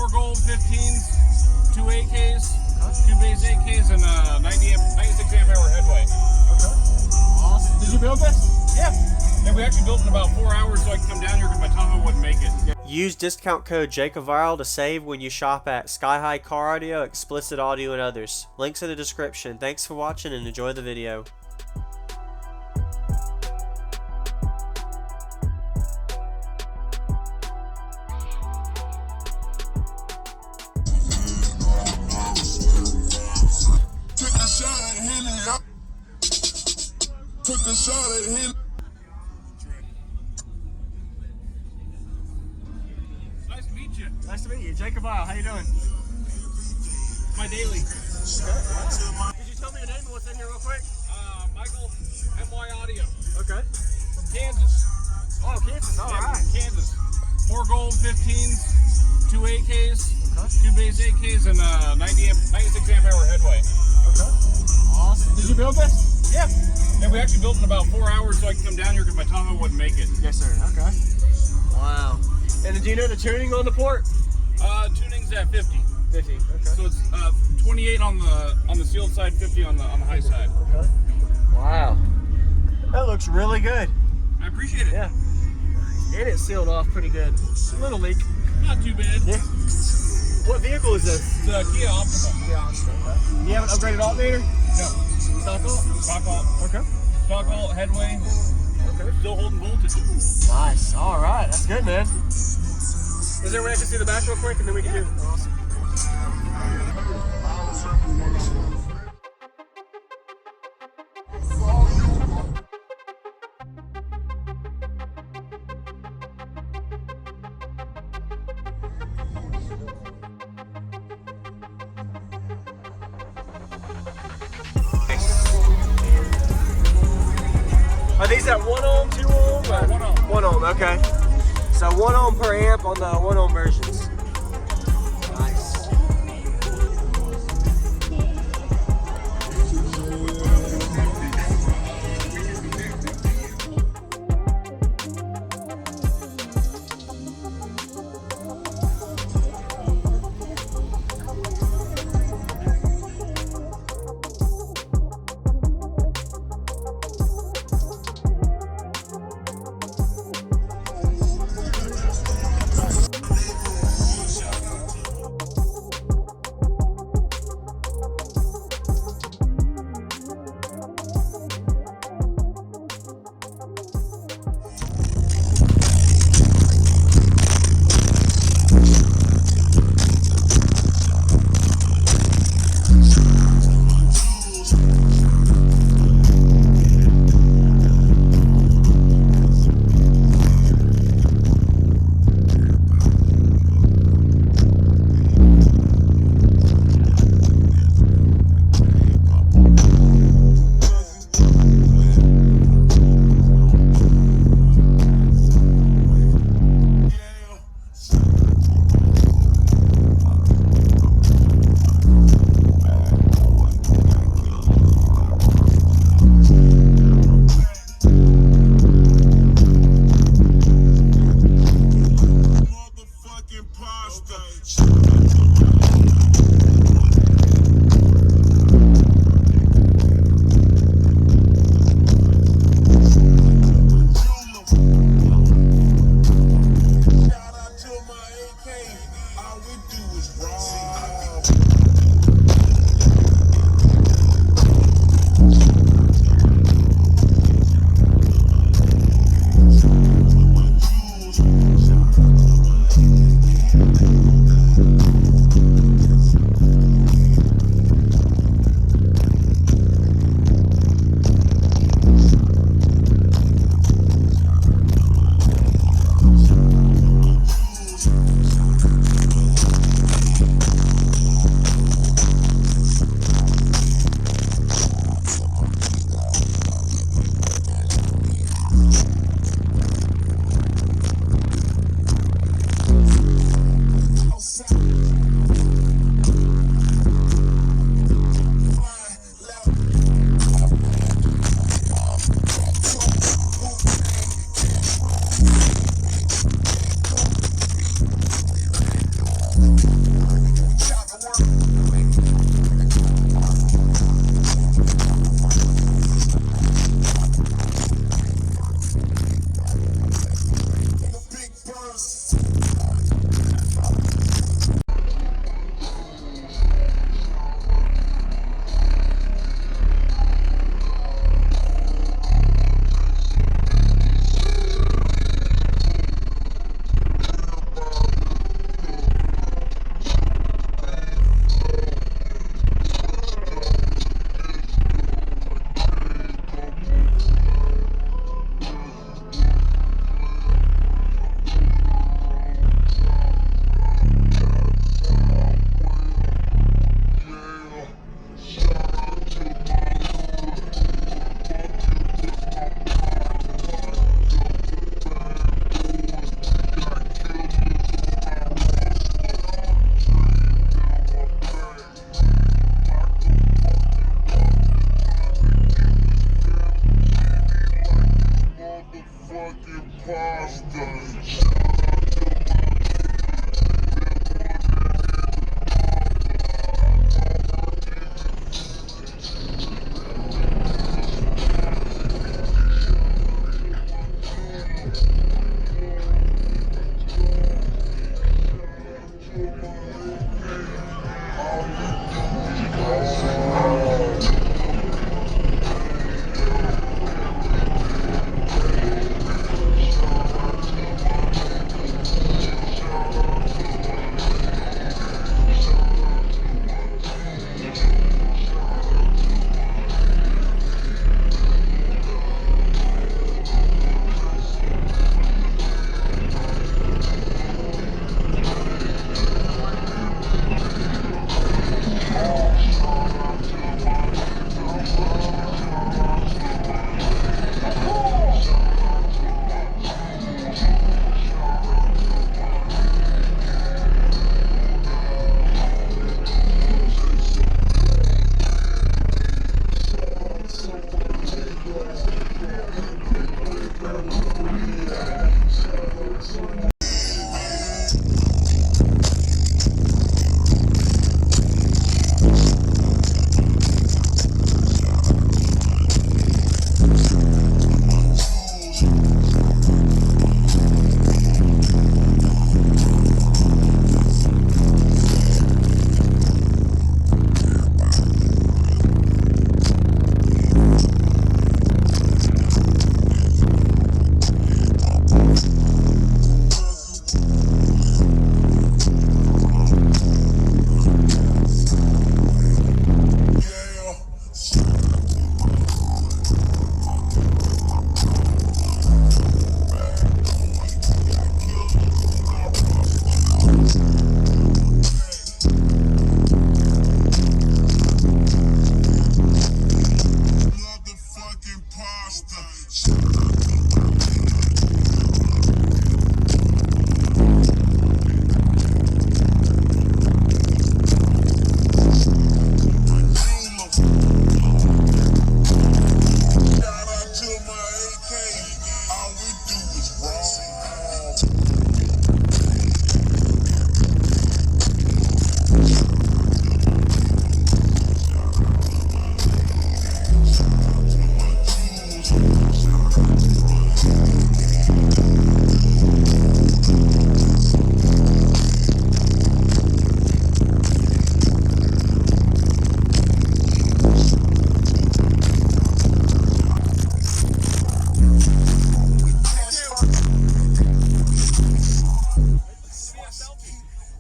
4 gold 15s, 2 AKs, 2 base AKs, and 96 amp hour headway. Okay. Awesome. Did you build this? Yeah. And we actually built it in about 4 hours so I could come down here because my Tahoe wouldn't make it. Use discount code JacobViral to save when you shop at Sky High Car Audio, Xplicit Audio, and others. Links in the description. Thanks for watching and enjoy the video. Took a shot at him. Nice to meet you. Nice to meet you. JacobViral, how you doing? My daily. Okay. Wow. Did you tell me your name and what's in here real quick? Michael, MY Audio. Okay. From Kansas. Oh, Kansas. All Yeah, right. from Kansas. 4 gold 15s, 2 AKs, Okay. 2 base AKs, and 96 amp hour headway. Okay. Awesome. Did you build this? Yeah. And we actually built it in about 4 hours so I could come down here because my Tahoe wouldn't make it. Yes, sir. Okay. Wow. And do you know the tuning on the port? Tuning's at 50. 50. Okay. So it's 28 on the sealed side, 50 on the high side. Okay. Wow. That looks really good. I appreciate it. Yeah. And it's sealed off pretty good. A little leak. Not too bad. Yeah. What vehicle is this? The Kia Optima. Yeah. Okay. You have an upgraded alternator? No. Stock alt? Stock alt. Okay. Stock alt, headway. Okay. Still holding voltage. Nice. All right. That's good, man. Is there a way I can see the back real quick and then we can do it? Awesome. Are these at 1 ohm, 2 ohm? 1 ohm. 1 ohm, okay. So 1 ohm per amp on the 1 ohm versions. Nice.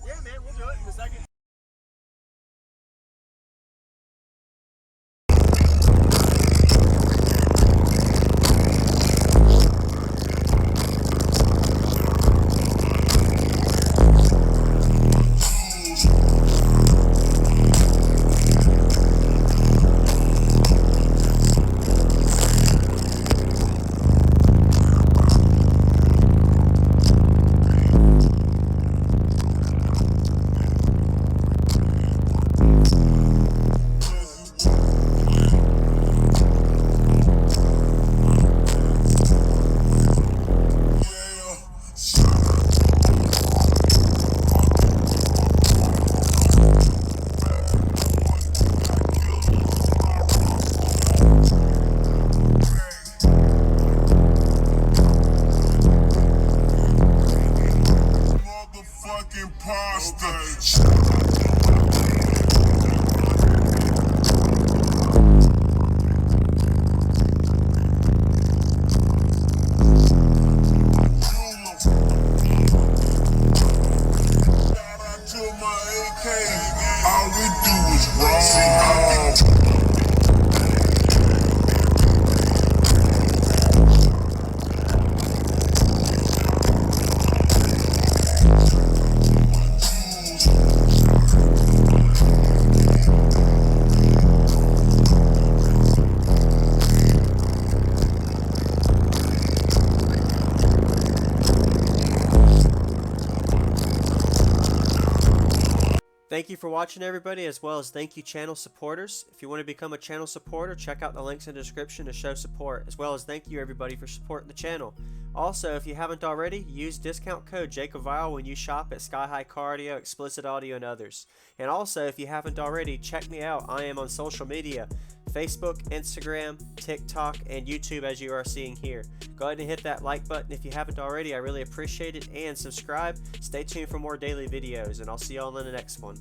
Yeah, man, we'll do it in a second. All we do is roll. Thank you for watching, everybody, as well as thank you channel supporters. If you want to become a channel supporter, check out the links in the description to show support, as well as thank you everybody for supporting the channel. Also, if you haven't already, use discount code JacobViral when you shop at Sky High Car Audio, Xplicit Audio, and others. And also, if you haven't already, check me out. I am on social media, Facebook, Instagram, TikTok, and YouTube, as you are seeing here. Go ahead and hit that like button if you haven't already. I really appreciate it. And subscribe. Stay tuned for more daily videos, and I'll see y'all in the next one.